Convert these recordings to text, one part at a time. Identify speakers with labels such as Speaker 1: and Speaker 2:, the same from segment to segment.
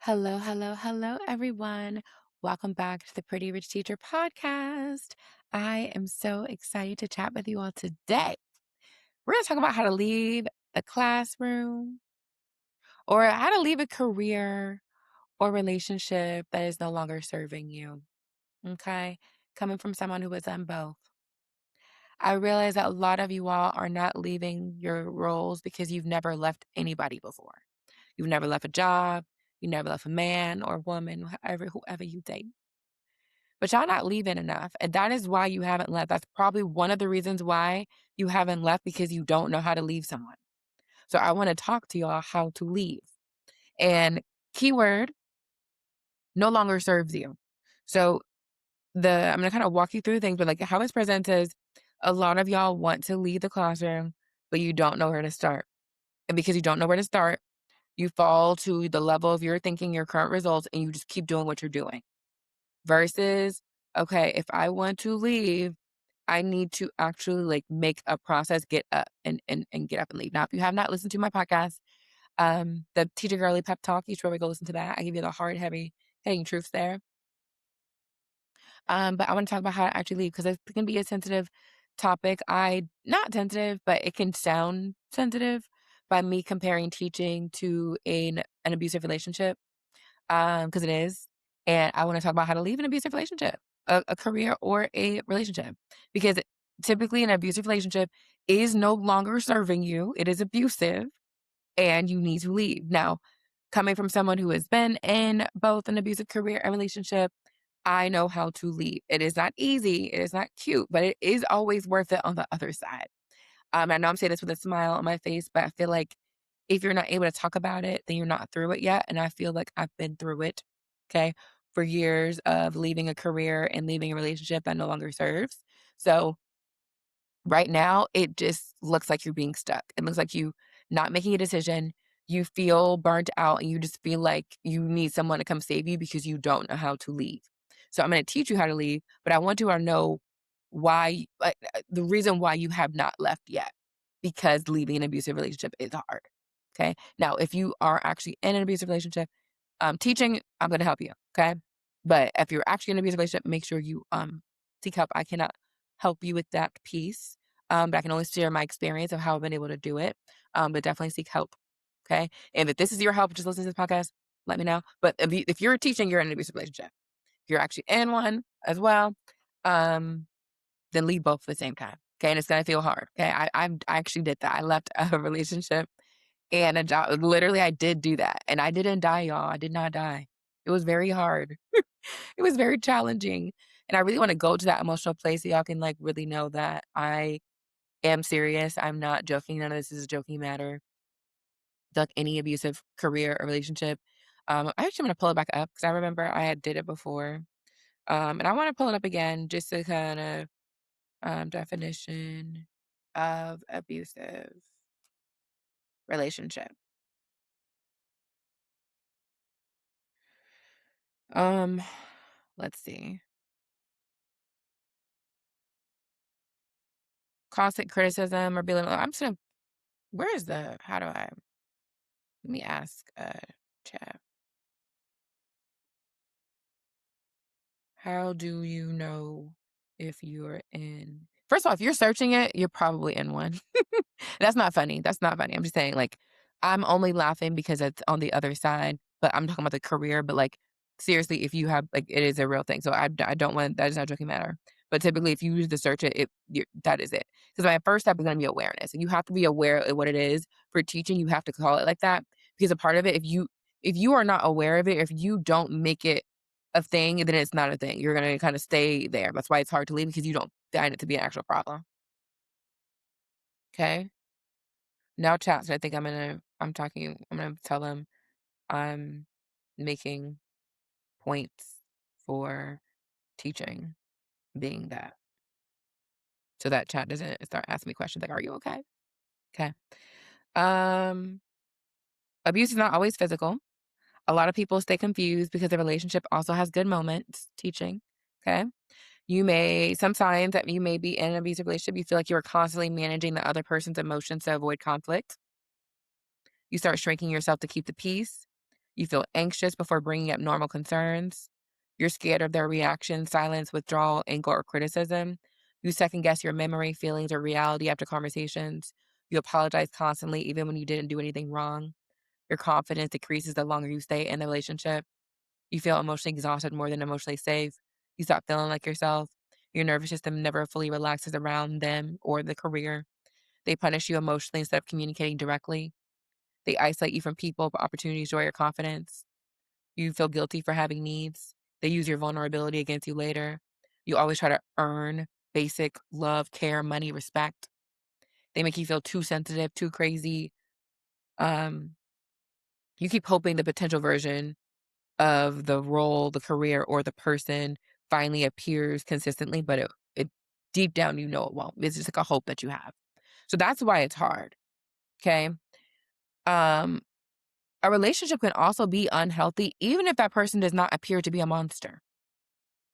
Speaker 1: Hello, hello, hello, everyone. Welcome back to the Pretty Rich Teacher podcast. I am so excited to chat with you all today. We're going to talk about how to leave the classroom or how to leave a career or relationship that is no longer serving you. Okay. Coming from someone who has done both. I realize that a lot of you all are not leaving your roles because you've never left anybody before. You've never left a job. You never left a man or woman, whoever you date. But y'all not leaving enough. And that is why you haven't left. That's probably one of the reasons why you haven't left because you don't know how to leave someone. So I want to talk to y'all how to leave. And keyword no longer serves you. So I'm gonna kind of walk you through things, but like how it's presented is a lot of y'all want to leave the classroom, but you don't know where to start. And because you don't know where to start, you fall to the level of your thinking, your current results, and you just keep doing what you're doing. Versus, okay, if I want to leave, I need to actually like make a process, get up and get up and leave. Now, if you have not listened to my podcast, the Teacher Girly Pep Talk, you should probably go listen to that. I give you the hard, heavy hitting truths there. But I want to talk about how to actually leave because it can be a sensitive topic. Not sensitive, but it can sound sensitive by me comparing teaching to an abusive relationship. Because it is. And I want to talk about how to leave an abusive relationship, a career or a relationship. Because typically an abusive relationship is no longer serving you. It is abusive and you need to leave. Now, coming from someone who has been in both an abusive career and relationship, I know how to leave. It is not easy. It is not cute, but it is always worth it on the other side. I know I'm saying this with a smile on my face, but I feel like if you're not able to talk about it, then you're not through it yet. And I feel like I've been through it, okay, for years of leaving a career and leaving a relationship that no longer serves. So right now, it just looks like you're being stuck. It looks like you not making a decision. You feel burnt out and you just feel like you need someone to come save you because you don't know how to leave. So I'm going to teach you how to leave, but I want you to know why, the reason why you have not left yet, because leaving an abusive relationship is hard. Okay. Now, if you are actually in an abusive relationship, teaching, I'm going to help you. Okay. But if you're actually in an abusive relationship, make sure you seek help. I cannot help you with that piece. But I can only share my experience of how I've been able to do it. But definitely seek help. Okay. And if this is your help, just listen to this podcast, let me know. But if you're teaching, you're in an abusive relationship. If you're actually in one as well, um, then leave both at the same time. Okay. And it's going to feel hard. Okay. I actually did that. I left a relationship and a job. Literally, I did do that. And I didn't die, y'all. I did not die. It was very hard. It was very challenging. And I really want to go to that emotional place so y'all can like really know that I am serious. I'm not joking. None of this is a joking matter. Like any abusive career or relationship. I actually want to pull it back up because I remember I had did it before. And I want to pull it up again just to kind of definition of abusive relationship. Um, let's see. Constant criticism or being like, I'm just gonna, where is how do I, let me ask, chat. How do you know if you're in, first of all, if you're searching it, you're probably in one. That's not funny. That's not funny. I'm just saying, like, I'm only laughing because it's on the other side, but I'm talking about the career. But like, seriously, if you have, like, it is a real thing. So I don't want, that is not joking matter. But typically, if you use to search it, that is it. Because my first step is going to be awareness. And you have to be aware of what it is for teaching. You have to call it like that because a part of it, if you are not aware of it, if you don't make it a thing, then it's not a thing. You're going to kind of stay there. That's why it's hard to leave because you don't find it to be an actual problem. Okay. Now chats, I think I'm gonna tell them I'm making points for teaching being that. So that chat doesn't start asking me questions like, are you okay? Okay. Um, Abuse is not always physical. A lot of people stay confused because the relationship also has good moments teaching. Okay. Some signs that you may be in an abusive relationship, you feel like you're constantly managing the other person's emotions to avoid conflict. You start shrinking yourself to keep the peace. You feel anxious before bringing up normal concerns. You're scared of their reaction, silence, withdrawal, anger, or criticism. You second guess your memory, feelings, or reality after conversations. You apologize constantly, even when you didn't do anything wrong. Your confidence decreases the longer you stay in the relationship. You feel emotionally exhausted more than emotionally safe. You stop feeling like yourself. Your nervous system never fully relaxes around them or the career. They punish you emotionally instead of communicating directly. They isolate you from people, opportunities, joy, or confidence. You feel guilty for having needs. They use your vulnerability against you later. You always try to earn basic love, care, money, respect. They make you feel too sensitive, too crazy. Um, you keep hoping the potential version of the role, the career, or the person finally appears consistently, but it deep down you know it won't. It's just like a hope that you have. So that's why it's hard. Okay. Um, a relationship can also be unhealthy, even if that person does not appear to be a monster.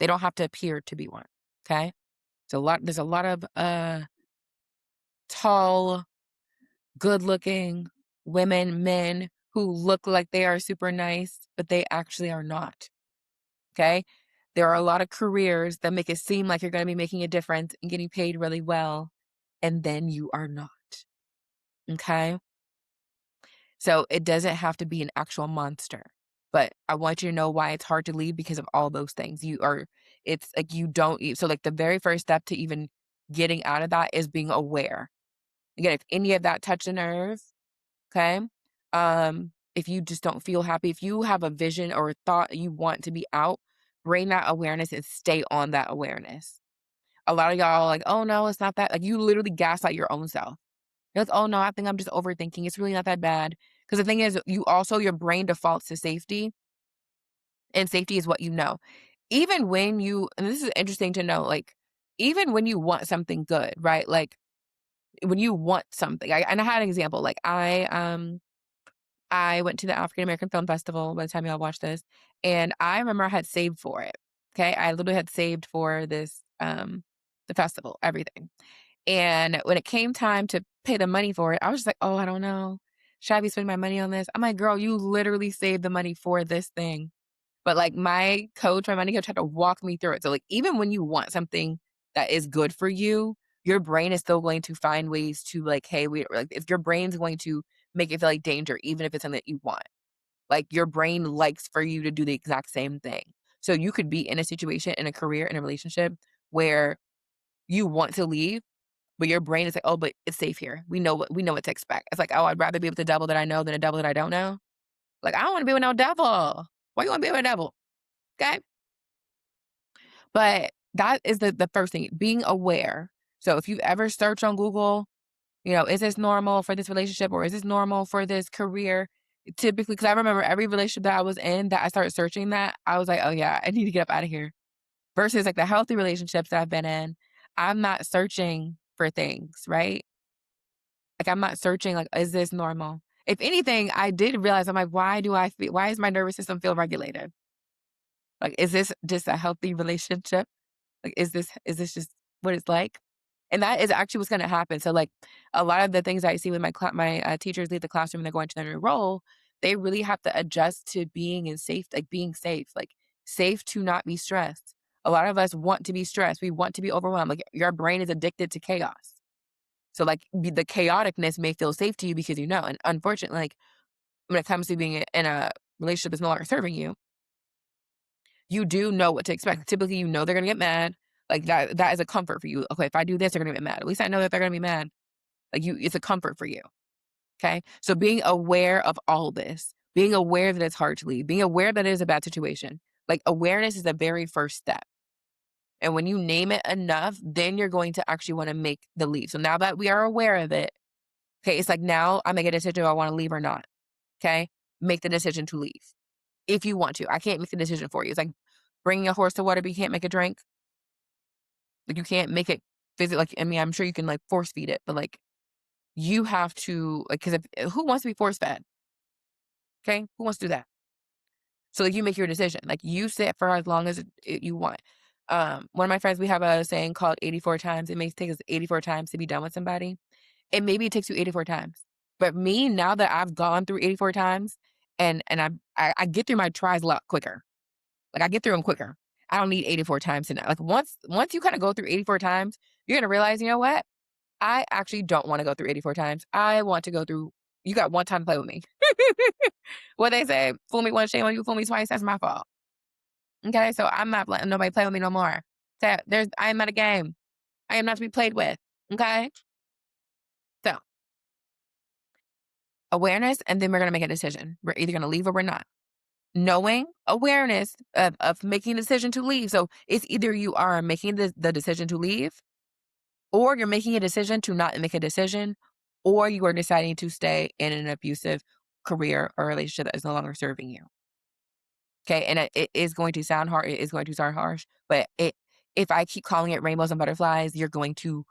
Speaker 1: They don't have to appear to be one. Okay. There's a lot of tall, good looking women, men who look like they are super nice, but they actually are not. Okay. There are a lot of careers that make it seem like you're going to be making a difference and getting paid really well, and then you are not. Okay. So it doesn't have to be an actual monster. But I want you to know why it's hard to leave because of all those things. It's like you don't, so like the very first step to even getting out of that is being aware. Again, if any of that touch a nerve, okay? If you just don't feel happy, if you have a vision or a thought you want to be out, bring that awareness and stay on that awareness. A lot of y'all are like, oh no, it's not that. Like you literally gaslight your own self. You're like, oh no, I think I'm just overthinking. It's really not that bad. Because the thing is, your brain defaults to safety, and safety is what you know. Even when and this is interesting to know, like, even when you want something good, right? Like, when you want something, and I had an example. Like, I went to the African American Film Festival by the time y'all watch this, and I remember I had saved for it. Okay, I literally had saved for this, the festival, everything. And when it came time to pay the money for it, I was just like, "Oh, I don't know. Should I be spending my money on this?" I'm like, "Girl, you literally saved the money for this thing." But, like, my money coach had to walk me through it. So, like, even when you want something that is good for you, your brain is still going to find ways to, like, "Hey, we," like, if your brain's going to make it feel like danger, even if it's something that you want. Like, your brain likes for you to do the exact same thing. So, you could be in a situation, in a career, in a relationship where you want to leave, but your brain is like, "Oh, but it's safe here. We know what to expect." It's like, "Oh, I'd rather be with the devil that I know than a devil that I don't know." Like, I don't wanna be with no devil. Why you wanna be with a devil? Okay. But that is the first thing, being aware. So if you've ever searched on Google, is this normal for this relationship or is this normal for this career? Typically, because I remember every relationship that I was in that I started searching that, I was like, "Oh, yeah, I need to get up out of here." Versus, like, the healthy relationships that I've been in, I'm not searching for things, right? Like, I'm not searching, like, "Is this normal?" If anything, I did realize, I'm like, why is my nervous system feel regulated? Like, is this just a healthy relationship? Like, is this just what it's like? And that is actually what's gonna happen. So, like, a lot of the things I see when my teachers leave the classroom and they're going to their new role, they really have to adjust to being safe, like, safe to not be stressed. A lot of us want to be stressed. We want to be overwhelmed. Like, your brain is addicted to chaos. So, like, the chaoticness may feel safe to you because you know, and unfortunately, like, when it comes to being in a relationship that's no longer serving you, you do know what to expect. Typically, you know they're gonna get mad. Like, that is a comfort for you. "Okay, if I do this, they're gonna get mad. At least I know that they're gonna be mad." Like, it's a comfort for you, okay? So being aware of all this, being aware that it's hard to leave, being aware that it is a bad situation, like, awareness is the very first step. And when you name it enough, then you're going to actually wanna make the leap. So now that we are aware of it, okay, it's like now I make a decision, do I wanna leave or not, okay? Make the decision to leave if you want to. I can't make the decision for you. It's like bringing a horse to water, but you can't make it drink. Like, you can't make it physically. Like, I mean, I'm sure you can, like, force feed it, but, like, you have to, like, 'cause if who wants to be force fed? Okay? Who wants to do that? So, like, you make your decision. Like, you sit for as long as you want. One of my friends, we have a saying called 84 times. It may take us 84 times to be done with somebody. And maybe it takes you 84 times. But me, now that I've gone through 84 times, and I get through my tries a lot quicker. Like, I get through them quicker. I don't need 84 times to know. Like, once you kinda go through 84 times, you're gonna realize, "You know what? I actually don't wanna go through 84 times. I want to go through you got one time to play with me." What they say, "Fool me once, shame on you. Fool me twice, that's my fault." Okay? So, I'm not letting nobody play with me no more. So, I am not a game. I am not to be played with. Okay? So, awareness, and then we're gonna make a decision. We're either gonna leave or we're not. Knowing awareness of making a decision to leave. So it's either you are making the decision to leave, or you're making a decision to not make a decision, or you are deciding to stay in an abusive career or relationship that is no longer serving you. Okay. And it is going to sound hard. It is going to sound harsh, but if I keep calling it rainbows and butterflies, you're going to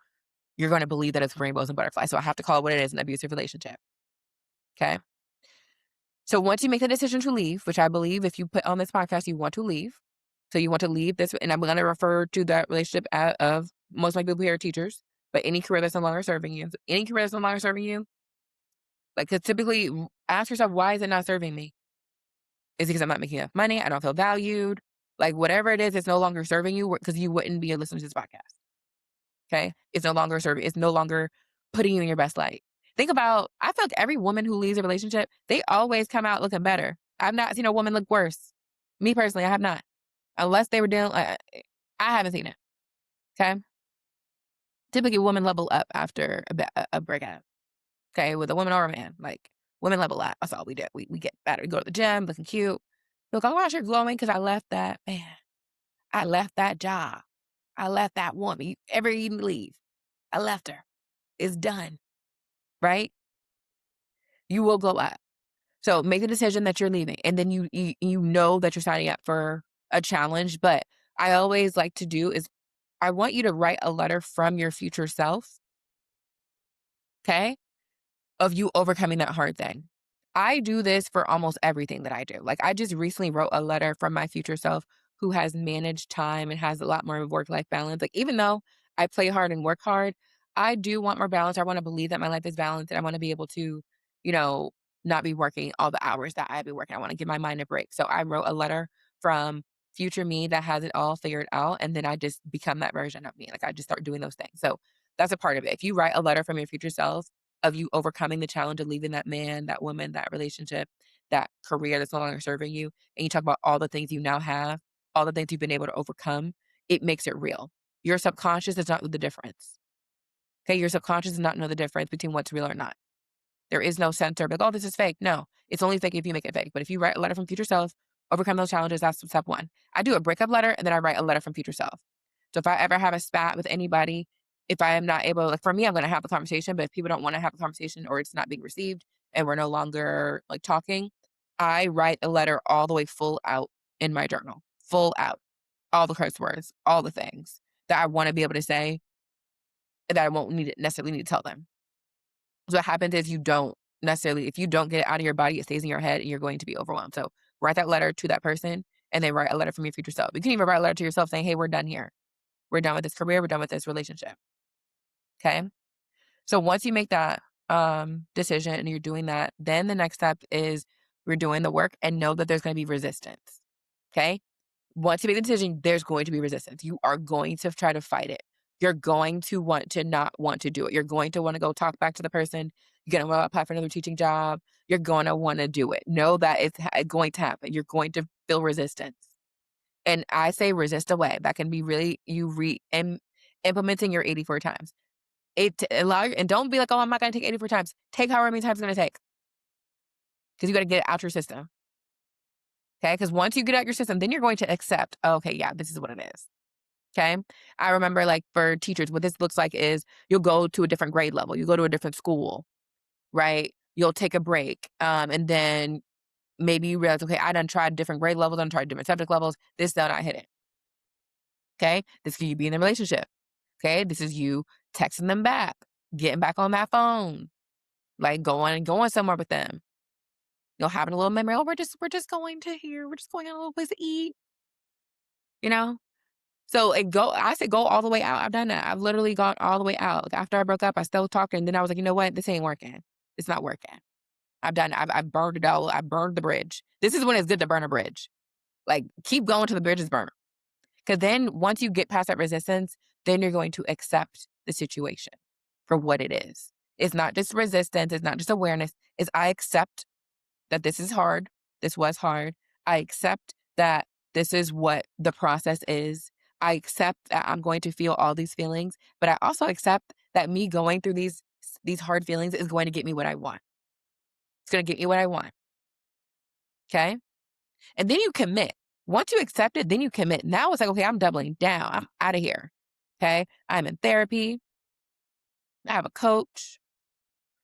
Speaker 1: believe that it's rainbows and butterflies. So I have to call it what it is, an abusive relationship. Okay. So once you make the decision to leave, which I believe if you put on this podcast, you want to leave. So you want to leave this, and I'm going to refer to that relationship of most of my people here are teachers, but any career that's no longer serving you, any career that's no longer serving you, like 'cause typically ask yourself, why is it not serving me? Is it because I'm not making enough money? I don't feel valued. Like whatever it is, it's no longer serving you because you wouldn't be listening to this podcast. Okay. It's no longer serving, it's no longer putting you in your best light. Think about, I feel like every woman who leaves a relationship, they always come out looking better. I've not seen a woman look worse. Me personally, I have not. Unless they were dealing, I haven't seen it. Okay. Typically, women level up after a breakup. Okay. With a woman or a man. Like, women level up. That's all we do. We get better. We go to the gym, looking cute. Look, oh gosh, you're glowing because I left that, man. I left that job. I left that woman. You ever even leave? I left her. It's done. Right? You will glow up. So make the decision that you're leaving, and then you know that you're signing up for a challenge. But I always like to do is I want you to write a letter from your future self, okay, of you overcoming that hard thing. I do this for almost everything that I do. Like I just recently wrote a letter from my future self who has managed time and has a lot more work life balance. Like even though I play hard and work hard, I do want more balance. I want to believe that my life is balanced and I want to be able to, you know, not be working all the hours that I've been working. I want to give my mind a break. So I wrote a letter from future me that has it all figured out. And then I just become that version of me. Like I just start doing those things. So that's a part of it. If you write a letter from your future self, of you overcoming the challenge of leaving that man, that woman, that relationship, that career that's no longer serving you, and you talk about all the things you now have, all the things you've been able to overcome, it makes it real. Your subconscious does not know the difference. Okay, your subconscious does not know the difference between what's real or not. There is no censor, like, oh, this is fake. No, it's only fake if you make it fake. But if you write a letter from future self, overcome those challenges, that's step one. I do a breakup letter and then I write a letter from future self. So if I ever have a spat with anybody, if I am not able, like for me, I'm going to have a conversation, but if people don't want to have a conversation or it's not being received and we're no longer like talking, I write a letter all the way full out in my journal, full out, all the curse words, all the things that I want to be able to say that I won't necessarily need to tell them. So what happens is if you don't get it out of your body, it stays in your head and you're going to be overwhelmed. So write that letter to that person and then write a letter from your future self. You can even write a letter to yourself saying, hey, we're done here. We're done with this career. We're done with this relationship. Okay. So once you make that decision and you're doing that, then the next step is we're doing the work and know that there's going to be resistance. Okay. Once you make the decision, there's going to be resistance. You are going to try to fight it. You're going to want to not want to do it. You're going to want to go talk back to the person. You're going to want to apply for another teaching job. You're going to want to do it. Know that it's going to happen. You're going to feel resistance. And I say resist away. That can be really implementing your 84 times. And don't be like, oh, I'm not going to take 84 times. Take however many times it's going to take because you got to get it out your system. Okay. Because once you get out your system, then you're going to accept, oh, okay, yeah, this is what it is. Okay. I remember like for teachers, what this looks like is you'll go to a different grade level. You go to a different school, right? You'll take a break. And then maybe you realize, okay, I done tried different grade levels. I done tried different subject levels. This done not hit it. Okay. This is you being in a relationship. Okay. This is you texting them back, getting back on that phone, like going somewhere with them. You know, having a little memory. Oh, we're just going to here. We're just going on a little place to eat. You know, so I said go all the way out. I've done that. I've literally gone all the way out. Like after I broke up, I still talking. And then I was like, you know what? This ain't working. It's not working. I'm done. I've burned it all. I burned the bridge. This is when it's good to burn a bridge. Like, keep going till the bridge is burnt. Because then once you get past that resistance, then you're going to accept the situation for what it is. It's not just resistance. It's not just awareness. It's I accept that this is hard. This was hard. I accept that this is what the process is. I accept that I'm going to feel all these feelings, but I also accept that me going through these hard feelings is going to get me what I want. It's going to get me what I want. Okay? And then you commit. Once you accept it, then you commit. Now it's like, okay, I'm doubling down. I'm out of here. Okay? I'm in therapy. I have a coach.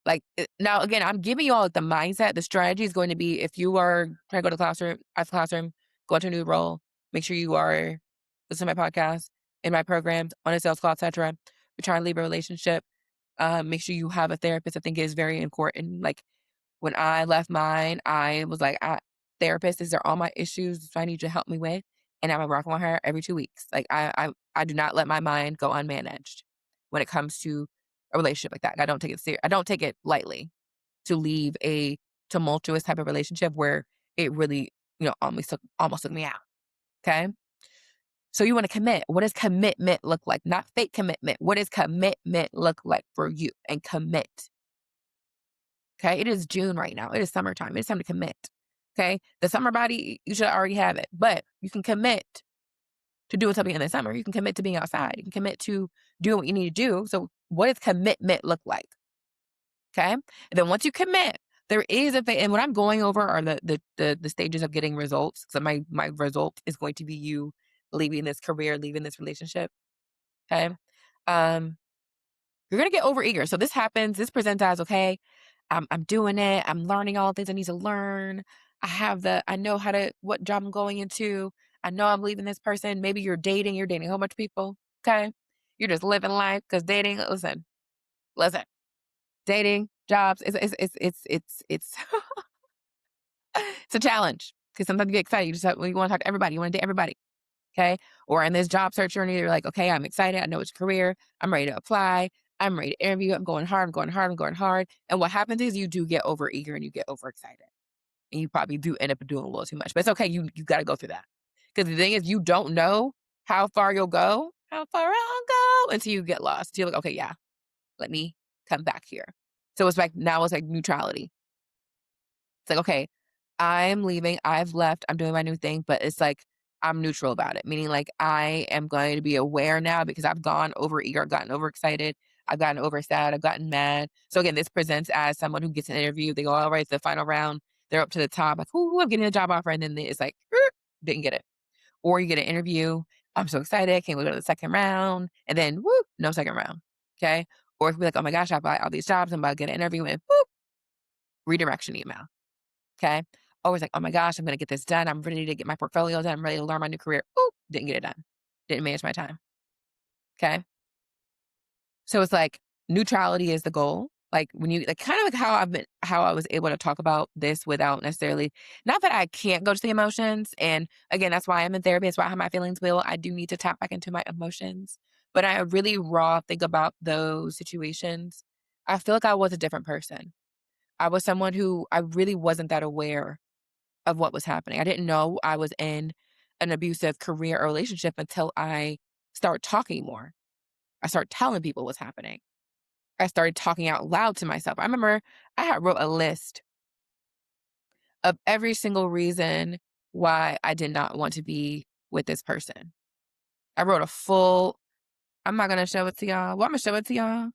Speaker 1: Like, now again, I'm giving you all the mindset. The strategy is going to be if you are trying to go to classroom, out of classroom, go into a new role, make sure you are listening to my podcast, in my programs, on a sales call, etc. You're trying to leave a relationship. Make sure you have a therapist. I think it is very important. Like, when I left mine, I was like, therapist, these are all my issues so I need you to help me with. And I'm working with her every 2 weeks. Like, I do not let my mind go unmanaged when it comes to a relationship like that. I don't take it serious. I don't take it lightly to leave a tumultuous type of relationship where it really, almost took me out. Okay. So you want to commit. What does commitment look like? Not fake commitment. What does commitment look like for you? And commit. Okay. It is June right now. It is summertime. It's time to commit. Okay. The summer body, you should already have it, but you can commit to doing something in the summer. You can commit to being outside. You can commit to doing what you need to do. So what does commitment look like? Okay. And then once you commit, there is and what I'm going over are the stages of getting results. So my result is going to be you leaving this career, leaving this relationship. Okay. Um, you're gonna get overeager. So this happens, this presents as okay, I'm doing it, I'm learning all the things I need to learn. I know what job I'm going into. I know I'm leaving this person. Maybe you're dating a whole bunch of people. Okay. You're just living life because dating, listen, dating, jobs, it's it's a challenge because sometimes you get excited. You want to talk to everybody. You want to date everybody. Okay. Or in this job search journey, you're like, okay, I'm excited. I know it's a career. I'm ready to apply. I'm ready to interview. I'm going hard. I'm going hard. I'm going hard. And what happens is you do get overeager and you get overexcited. And you probably do end up doing a little too much. But it's okay. You got to go through that. Because the thing is, you don't know how far you'll go, how far I'll go until you get lost. So you're like, okay, yeah, let me come back here. So it's like now it's like neutrality. It's like, okay, I'm leaving. I've left. I'm doing my new thing, but it's like I'm neutral about it, meaning like I am going to be aware now because I've gone over eager, I've gotten overexcited, I've gotten over sad, I've gotten mad. So again, this presents as someone who gets an interview. They go, all right, it's the final round. They're up to the top, like, ooh, I'm getting a job offer. And then it's like, didn't get it. Or you get an interview. I'm so excited. I can't wait to go to the second round. And then, whoop, no second round. Okay. Or it could be like, oh my gosh, I applied all these jobs. I'm about to get an interview and whoop, redirection email. Okay. Always like, oh my gosh, I'm going to get this done. I'm ready to get my portfolio done. I'm ready to learn my new career. Ooh, didn't get it done. Didn't manage my time. Okay. So it's like neutrality is the goal. Like when you like kind of like how I was able to talk about this without necessarily, not that I can't go to the emotions. And again, that's why I'm in therapy. That's why I have my feelings wheel. I do need to tap back into my emotions. But I really raw think about those situations. I feel like I was a different person. I was someone who I really wasn't that aware of what was happening. I didn't know I was in an abusive career or relationship until I started talking more. I started telling people what's happening. I started talking out loud to myself. I remember I had wrote a list of every single reason why I did not want to be with this person. I wrote a full, I'm not gonna show it to y'all. Well, I'm gonna show it to y'all.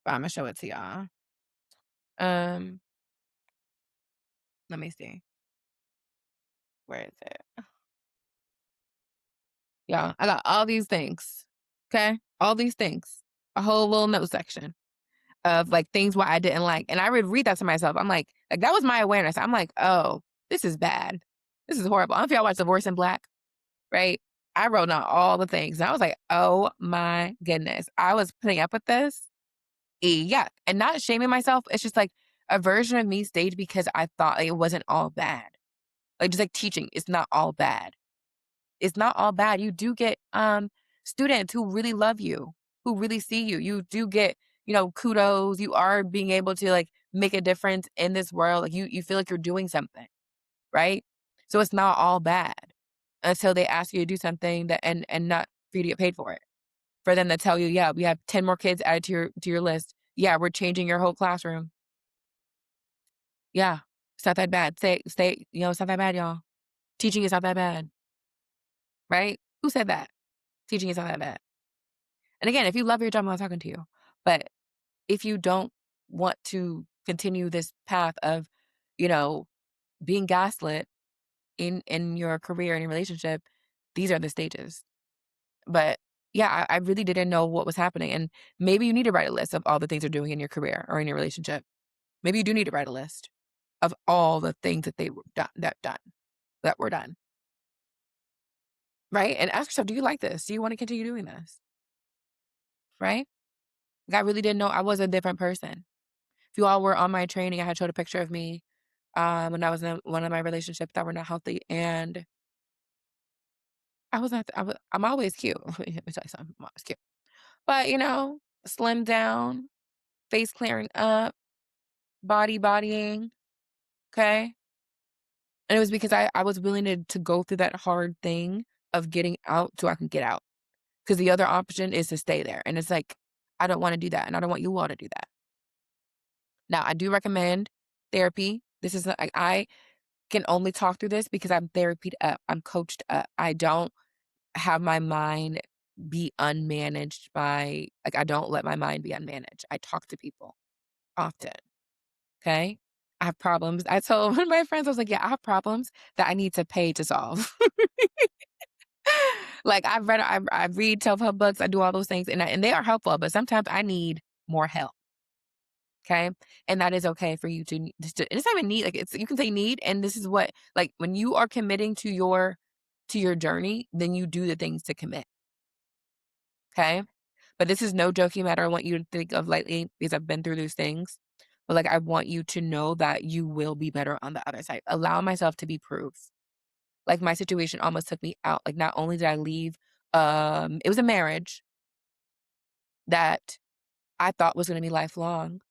Speaker 1: But I'm gonna show it to y'all. Um, let me see. Where is it? Yeah, I got all these things. Okay. All these things. A whole little note section of like things why I didn't like. And I would read that to myself. I'm like that was my awareness. I'm like, oh, this is bad. This is horrible. I don't know if y'all watch Divorce in Black, right? I wrote down all the things. And I was like, oh my goodness. I was putting up with this. Yuck. And not shaming myself. It's just like a version of me stayed because I thought like, it wasn't all bad. Like just like teaching, it's not all bad. It's not all bad. You do get students who really love you, who really see you. You do get, kudos. You are being able to like make a difference in this world, like you feel like you're doing something, right? So it's not all bad until they ask you to do something that and not for you to get paid for it. For them to tell you, yeah, we have 10 more kids added to your list. Yeah, we're changing your whole classroom. Yeah, it's not that bad. It's not that bad, y'all. Teaching is not that bad, right? Who said that? Teaching is not that bad. And again, if you love your job, I'm not talking to you. But if you don't want to continue this path of, you know, being gaslit in your career and your relationship, these are the stages. But yeah, I really didn't know what was happening. And maybe you need to write a list of all the things you're doing in your career or in your relationship. Maybe you do need to write a list of all the things that they were that were done. Right? And ask yourself, do you like this? Do you want to continue doing this? Right? Like, I really didn't know I was a different person. If you all were on my training, I had showed a picture of me when I was in one of my relationships that were not healthy, and I was not. I'm always cute. Let me tell you something. I'm always cute, but slim down, face clearing up, bodying. Okay, and it was because I was willing to go through that hard thing of getting out so I can get out. Because the other option is to stay there, and it's like I don't want to do that, and I don't want you all to do that. Now, I do recommend therapy. This is I can only talk through this because I'm therapied up. I'm coached up. I don't have my mind be unmanaged by I don't let my mind be unmanaged. I talk to people often. Okay. I have problems. I told one of my friends, I was like, yeah, I have problems that I need to pay to solve. Like I read self-help books, I do all those things and they are helpful, but sometimes I need more help. Okay. And that is okay for you it's not even need, like you can say need, and this is what, like when you are committing to your journey, then you do the things to commit. Okay. But this is no joking matter. I want you to think of lightly because I've been through these things. But like I want you to know that you will be better on the other side. Allow myself to be proof. Like my situation almost took me out. Like not only did I leave, it was a marriage that I thought was gonna be lifelong.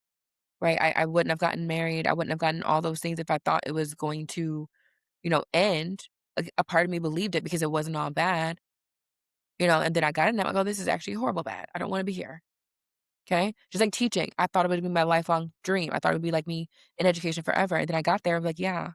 Speaker 1: Right? I wouldn't have gotten married. I wouldn't have gotten all those things if I thought it was going to, end. A part of me believed it because it wasn't all bad, and then I got in there. I'm like, oh, this is actually horrible bad. I don't want to be here. Okay. Just like teaching. I thought it would be my lifelong dream. I thought it would be like me in education forever. And then I got there. I'm like, yeah,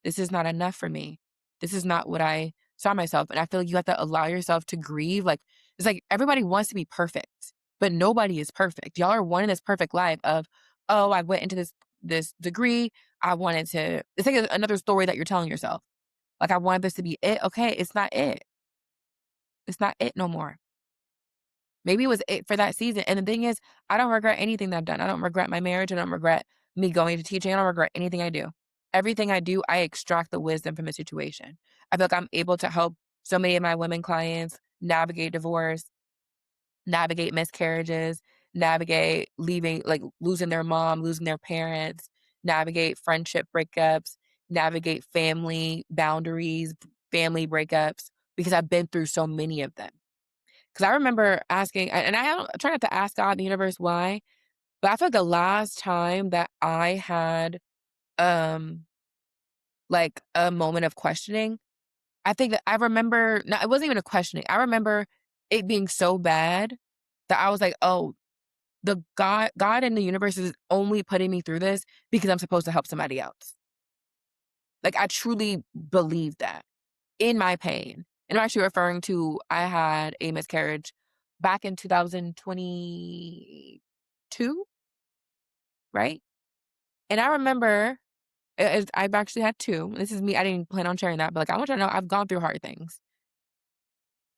Speaker 1: this is not enough for me. This is not what I saw myself. And I feel like you have to allow yourself to grieve. Like, it's like everybody wants to be perfect, but nobody is perfect. Y'all are wanting this perfect life of, oh, I went into this degree. I wanted to, it's like another story that you're telling yourself. Like, I wanted this to be it. Okay. It's not it. It's not it no more. Maybe it was it for that season. And the thing is, I don't regret anything that I've done. I don't regret my marriage. I don't regret me going to teaching. I don't regret anything I do. Everything I do, I extract the wisdom from the situation. I feel like I'm able to help so many of my women clients navigate divorce, navigate miscarriages, navigate leaving, like losing their mom, losing their parents, navigate friendship breakups, navigate family boundaries, family breakups, because I've been through so many of them. Because I remember asking, and I try not to ask God, the universe, why, but I feel like the last time that I had, um, like a moment of questioning, I think that I remember, no, it wasn't even a questioning. I remember it being so bad that I was like, oh, the God in the universe is only putting me through this because I'm supposed to help somebody else. Like I truly believe that in my pain. And I'm actually referring to I had a miscarriage back in 2022, right? And I remember I've actually had two. This is me. I didn't plan on sharing that, but like I want you to know I've gone through hard things.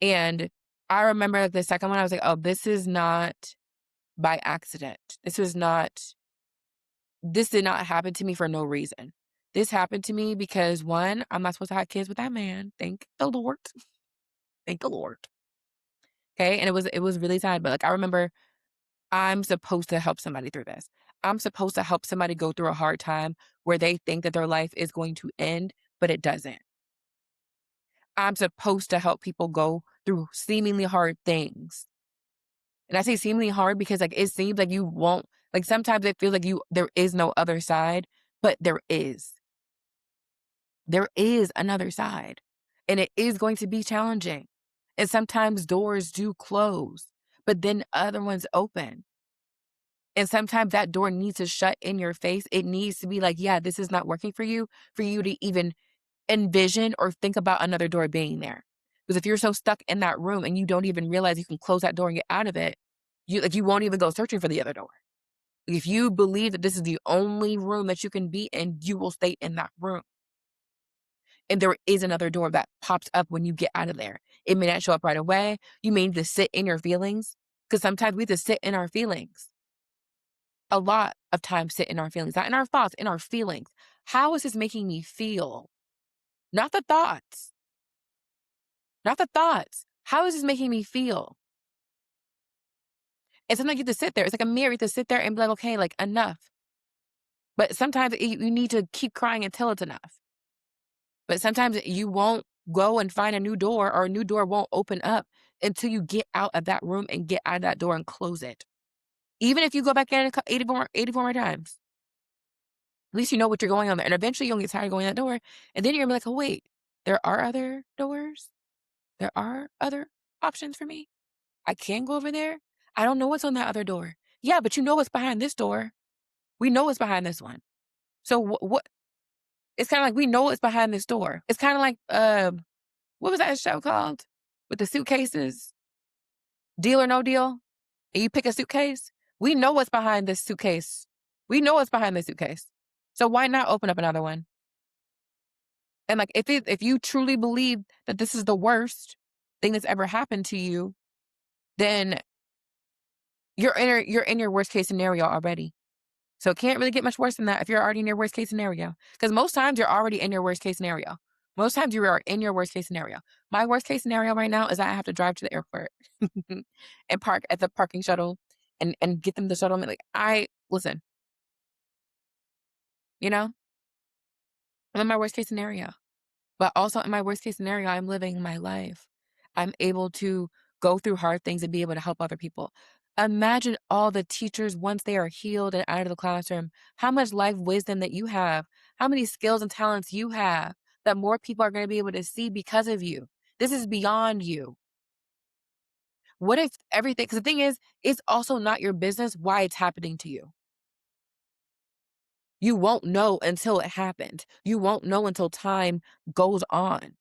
Speaker 1: And I remember like the second one, I was like, oh, this is not by accident. This did not happen to me for no reason. This happened to me because one, I'm not supposed to have kids with that man. Thank the Lord. Thank the Lord. Okay. And it was really sad. But like I remember I'm supposed to help somebody through this. I'm supposed to help somebody go through a hard time where they think that their life is going to end, but it doesn't. I'm supposed to help people go through seemingly hard things. And I say seemingly hard because like it seems like you won't Like, sometimes it feels like there is no other side, but there is. There is another side, and it is going to be challenging. And sometimes doors do close, but then other ones open. And sometimes that door needs to shut in your face. It needs to be like, yeah, this is not working for you to even envision or think about another door being there. Because if you're so stuck in that room and you don't even realize you can close that door and get out of it, you won't even go searching for the other door. If you believe that this is the only room that you can be in, you will stay in that room. And there is another door that pops up when you get out of there. It may not show up right away. You may need to sit in your feelings because sometimes we have to sit in our feelings. A lot of times sit in our feelings, not in our thoughts, in our feelings. How is this making me feel? Not the thoughts, not the thoughts. How is this making me feel? And sometimes you have to sit there. It's like a mirror. You have to sit there and be like, okay, like enough. But sometimes you need to keep crying until it's enough. But sometimes you won't go and find a new door, or a new door won't open up until you get out of that room and get out of that door and close it. Even if you go back in 84 more times, at least you know what you're going on there. And eventually you'll get tired of going that door. And then you're gonna be like, oh, wait, there are other doors. There are other options for me. I can go over there. I don't know what's on that other door. Yeah, but you know what's behind this door. We know what's behind this one. So what? It's kind of like we know what's behind this door. It's kind of like what was that show called with the suitcases? Deal or No Deal? And you pick a suitcase. We know what's behind this suitcase. We know what's behind this suitcase. So why not open up another one? And like if you truly believe that this is the worst thing that's ever happened to you, then you're in your worst case scenario already. So it can't really get much worse than that if you're already in your worst case scenario. Because most times you're already in your worst case scenario. Most times you are in your worst case scenario. My worst case scenario right now is that I have to drive to the airport and park at the parking shuttle and get them the shuttle. Like I listen, you know, I'm in my worst case scenario. But also in my worst case scenario, I'm living my life. I'm able to go through hard things and be able to help other people. Imagine all the teachers once they are healed and out of the classroom, how much life wisdom that you have, how many skills and talents you have that more people are going to be able to see because of you. This is beyond you. What if everything, because the thing is, it's also not your business why it's happening to you. You won't know until it happened. You won't know until time goes on.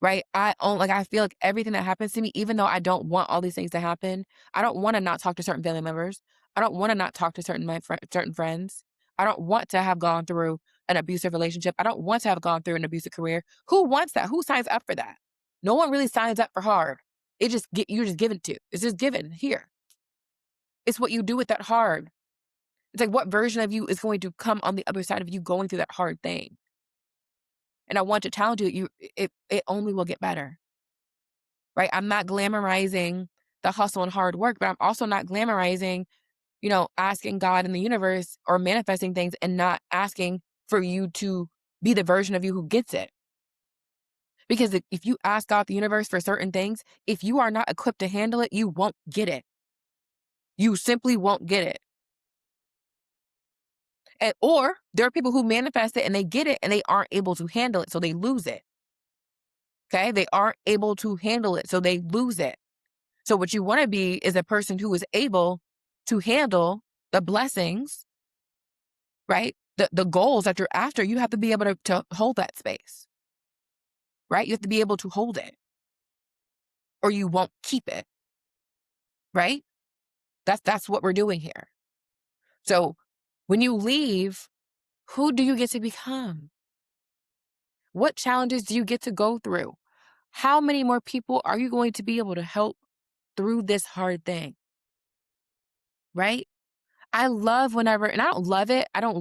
Speaker 1: Right? I feel like everything that happens to me, even though I don't want all these things to happen, I don't wanna not talk to certain family members. I don't wanna not talk to certain friends. I don't want to have gone through an abusive relationship. I don't want to have gone through an abusive career. Who wants that? Who signs up for that? No one really signs up for hard. You're just given to. It's just given here. It's what you do with that hard. It's like what version of you is going to come on the other side of you going through that hard thing. And I want to challenge you, it only will get better. Right? I'm not glamorizing the hustle and hard work, but I'm also not glamorizing, asking God in the universe or manifesting things and not asking for you to be the version of you who gets it. Because if you ask God, the universe for certain things, if you are not equipped to handle it, you won't get it. You simply won't get it. Or there are people who manifest it and they get it and they aren't able to handle it, so they lose it. Okay? They aren't able to handle it, so they lose it. So what you want to be is a person who is able to handle the blessings, right? The goals that you're after, you have to be able to hold that space, right? You have to be able to hold it or you won't keep it, right? That's what we're doing here. So when you leave, who do you get to become? What challenges do you get to go through? How many more people are you going to be able to help through this hard thing, right? I love whenever, and I don't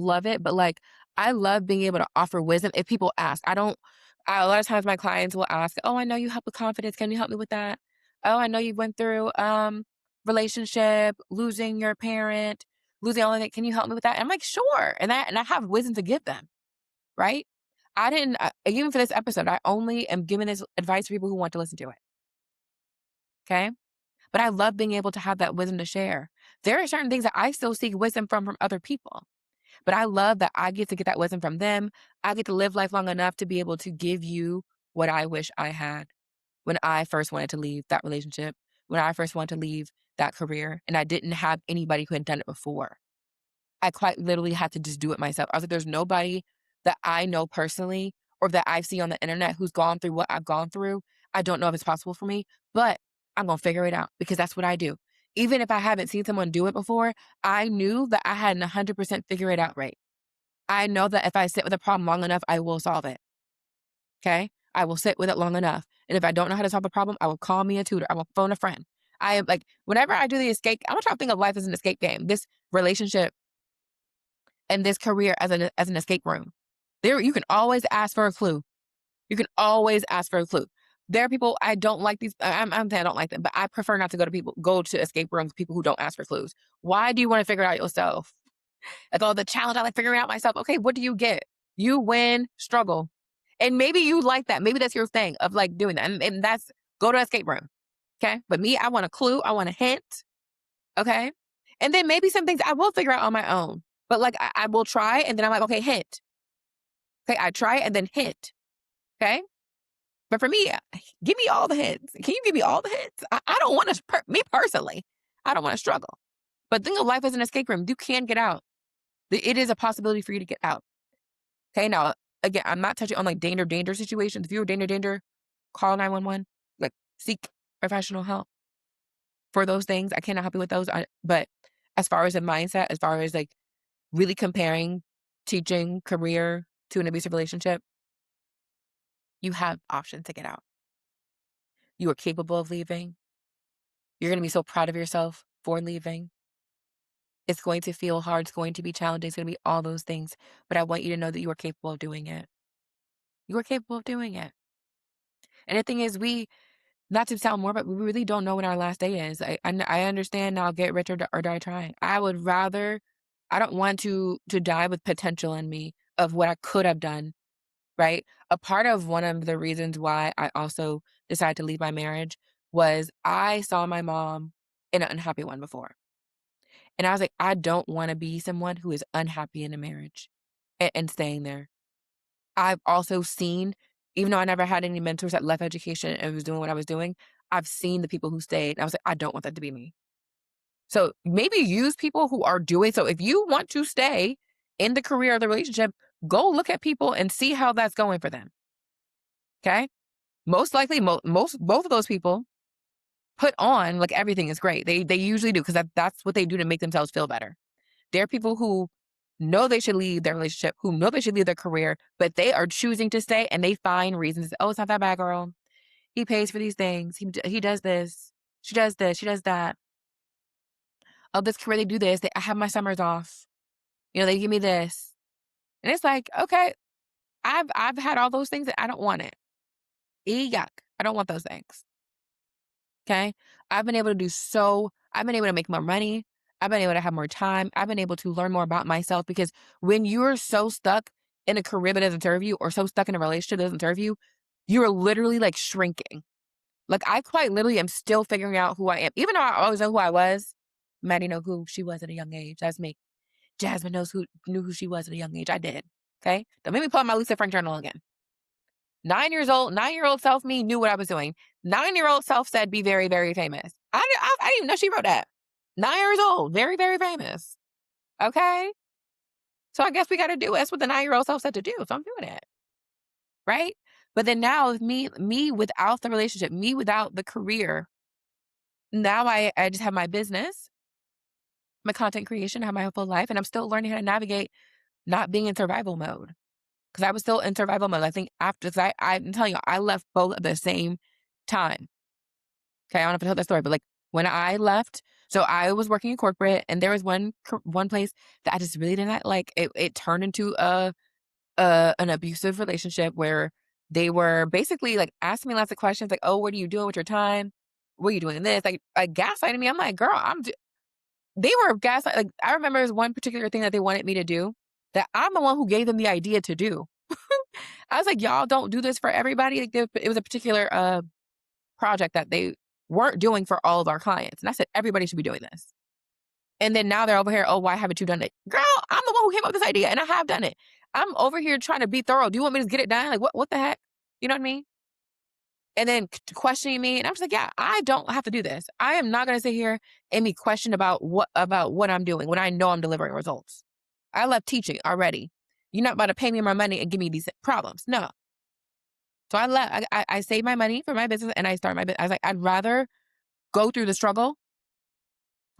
Speaker 1: love it, but like, I love being able to offer wisdom if people ask. A lot of times my clients will ask, oh, I know you help with confidence. Can you help me with that? Oh, I know you went through, relationship, losing your parent, losing all of it. Can you help me with that? And I'm like, sure. And I have wisdom to give them, right? I didn't, even for this episode, I only am giving this advice for people who want to listen to it. Okay. But I love being able to have that wisdom to share. There are certain things that I still seek wisdom from other people. But I love that I get to get that wisdom from them. I get to live life long enough to be able to give you what I wish I had when I first wanted to leave that relationship, when I first wanted to leave that career, and I didn't have anybody who had done it before. I quite literally had to just do it myself. I was like, there's nobody that I know personally or that I've seen on the internet who's gone through what I've gone through. I don't know if it's possible for me, but I'm going to figure it out because that's what I do. Even if I haven't seen someone do it before, I knew that I hadn't 100% figure it out right. I know that if I sit with a problem long enough, I will solve it. Okay. I will sit with it long enough. And if I don't know how to solve the problem, I will call me a tutor. I will phone a friend. I am like, whenever I do the escape, I'm trying to think of life as an escape game. This relationship and this career as an escape room. There, you can always ask for a clue. You can always ask for a clue. There are people I don't like these. I'm saying I don't like them, but I prefer not to go to escape rooms with people who don't ask for clues. Why do you want to figure it out yourself? Like, oh, the challenge, I like figuring out myself. Okay, what do you get? You win, struggle. And maybe you like that. Maybe that's your thing of like doing that. And that's go to escape room. Okay. But me, I want a clue. I want a hint. Okay. And then maybe some things I will figure out on my own. But like I will try and then I'm like, okay, hint. Okay. I try and then hint. Okay. But for me, give me all the hints. Can you give me all the hints? I don't want to, me personally, I don't want to struggle. But think of life as an escape room. You can get out. It is a possibility for you to get out. Okay. Now, again, I'm not touching on like danger situations. If you're danger, call 911. Like seek professional help for those things. I cannot help you with those. But as far as a mindset, as far as like really comparing teaching career to an abusive relationship, you have options to get out. You are capable of leaving. You're going to be so proud of yourself for leaving. It's going to feel hard. It's going to be challenging. It's going to be all those things. But I want you to know that you are capable of doing it. You are capable of doing it. And the thing is, not to sound more, but we really don't know when our last day is. I understand now, get rich or die trying. I don't want to die with potential in me of what I could have done, right? A part of one of the reasons why I also decided to leave my marriage was I saw my mom in an unhappy one before. And I was like, I don't want to be someone who is unhappy in a marriage and staying there. I've also seen, even though I never had any mentors that left education and was doing what I was doing, I've seen the people who stayed. And I was like, I don't want that to be me. So maybe use people who are doing so. If you want to stay in the career or the relationship, go look at people and see how that's going for them. Okay. Most likely, both of those people put on like everything is great. They usually do because that's what they do to make themselves feel better. There are people who know they should leave their relationship, who know they should leave their career, but they are choosing to stay and they find reasons. Oh, it's not that bad, girl. He pays for these things. He does this. She does this. She does that. Oh, this career, they do this. I have my summers off. They give me this. And it's like, okay, I've had all those things and I don't want it. Yuck. I don't want those things. Okay. I've been able to make more money. I've been able to have more time. I've been able to learn more about myself because when you're so stuck in a career that doesn't serve you or so stuck in a relationship that doesn't serve you, you're literally like shrinking. Like I quite literally am still figuring out who I am. Even though I always know who I was, Maddie know who she was at a young age. That's me. Jazmyne knew who she was at a young age. I did. Okay. Don't make me pull out my Lisa Frank journal again. 9 years old, 9-year-old self me knew what I was doing. 9-year-old self said, be very, very famous. I didn't even know she wrote that. 9 years old, very, very famous. Okay. So I guess we got to do it. That's what the 9-year-old self said to do. So I'm doing it. Right. But then now with me without the relationship, me without the career, now I just have my business, my content creation, I have my full life, and I'm still learning how to navigate not being in survival mode. Because I was still in survival mode. I think after, because I'm telling you, I left both at the same time. Okay, I don't know if I told that story, but like when I left, so I was working in corporate, and there was one place that I just really didn't like. It turned into an abusive relationship where they were basically like asking me lots of questions, like, "Oh, what are you doing with your time? What are you doing this?" Like gaslighting me. I'm like, "Girl, they were gaslight." Like I remember there was one particular thing that they wanted me to do that I'm the one who gave them the idea to do. I was like, y'all don't do this for everybody. Like it was a particular project that they weren't doing for all of our clients. And I said, everybody should be doing this. And then now they're over here, oh, why haven't you done it? Girl, I'm the one who came up with this idea and I have done it. I'm over here trying to be thorough. Do you want me to get it done? Like, what the heck? You know what I mean? And then questioning me. And I'm just like, yeah, I don't have to do this. I am not going to sit here and be questioned about what I'm doing when I know I'm delivering results. I love teaching already. You're not about to pay me my money and give me these problems. No. So I save my money for my business and I start my business. I was like, I'd rather go through the struggle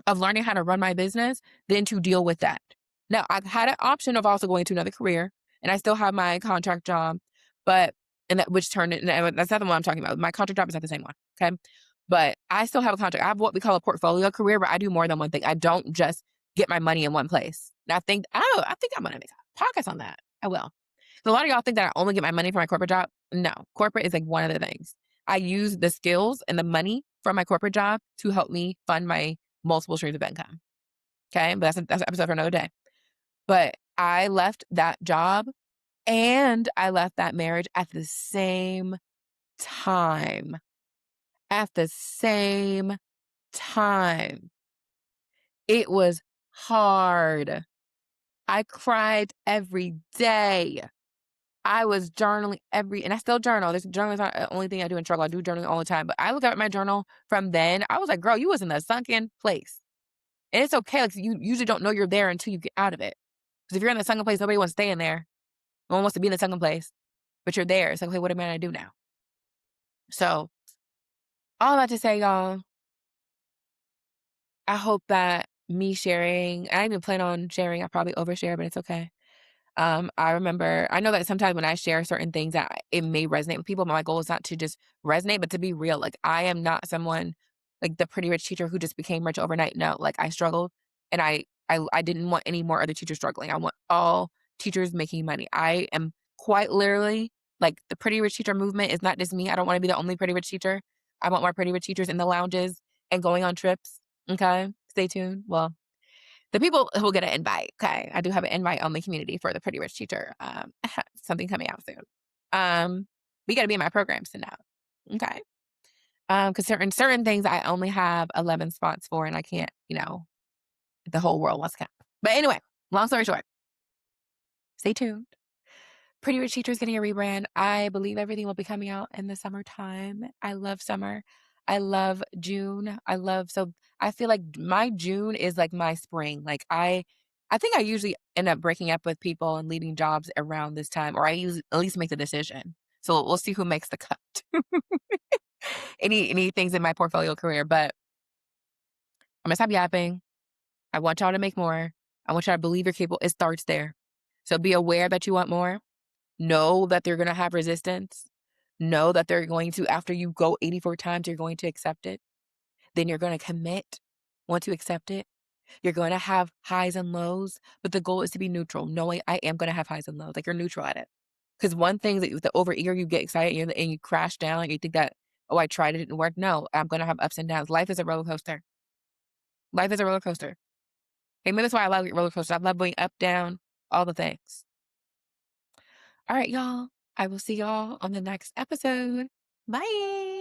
Speaker 1: of learning how to run my business than to deal with that. Now, I've had an option of also going to another career, and I still have my contract job, but and that which turned it. And that's not the one I'm talking about. My contract job is not the same one. Okay, but I still have a contract. I have what we call a portfolio career, where I do more than one thing. I don't just get my money in one place. And I think I'm gonna make a podcast on that. I will. So a lot of y'all think that I only get my money from my corporate job. No, corporate is like one of the things. I use the skills and the money from my corporate job to help me fund my multiple streams of income. Okay. But that's an episode for another day. But I left that job and I left that marriage at the same time. At the same time. It was hard. I cried every day. I was journaling and I still journal. Journaling is not the only thing I do in struggle. I do journaling all the time. But I look at my journal from then. I was like, girl, you was in a sunken place. And it's okay. Like, you usually don't know you're there until you get out of it. Because if you're in the sunken place, nobody wants to stay in there. No one wants to be in the sunken place. But you're there. It's like, okay, what am I going to do now? So, all that to say, y'all, I hope that me sharing, I didn't even plan on sharing. I probably overshare, but it's okay. I know that sometimes when I share certain things that it may resonate with people, but my goal is not to just resonate, but to be real. Like, I am not someone like the pretty rich teacher who just became rich overnight. No, like, I struggled and I didn't want any more other teachers struggling. I want all teachers making money. I am quite literally like the pretty rich teacher movement is not just me. I don't want to be the only pretty rich teacher. I want more pretty rich teachers in the lounges and going on trips. Okay. Stay tuned. Well, the people who will get an invite, okay? I do have an invite on the community for the Pretty Rich Teacher. Something coming out soon. We got to be in my programs to know, okay? Because certain things I only have 11 spots for, and I can't, the whole world wants to come. But anyway, long story short, stay tuned. Pretty Rich Teacher is getting a rebrand. I believe everything will be coming out in the summertime. I love summer. I love June. So I feel like my June is like my spring. Like I think I usually end up breaking up with people and leaving jobs around this time, or I at least make the decision. So we'll see who makes the cut. Any things in my portfolio career, but I'm gonna stop yapping. I want y'all to make more. I want y'all to believe you're capable. It starts there. So be aware that you want more. Know that they're going to have resistance. Know that they're going to, after you go 84 times, you're going to accept it. Then you're going to commit once you accept it. You're going to have highs and lows, but the goal is to be neutral, knowing I am going to have highs and lows. Like, you're neutral at it. Because one thing that the overeager, you get excited and you crash down and you think that, oh, I tried it, didn't work. No, I'm going to have ups and downs. Life is a roller coaster. Life is a roller coaster. Hey, maybe that's why I love roller coasters. I love going up, down, all the things. All right, y'all. I will see y'all on the next episode. Bye.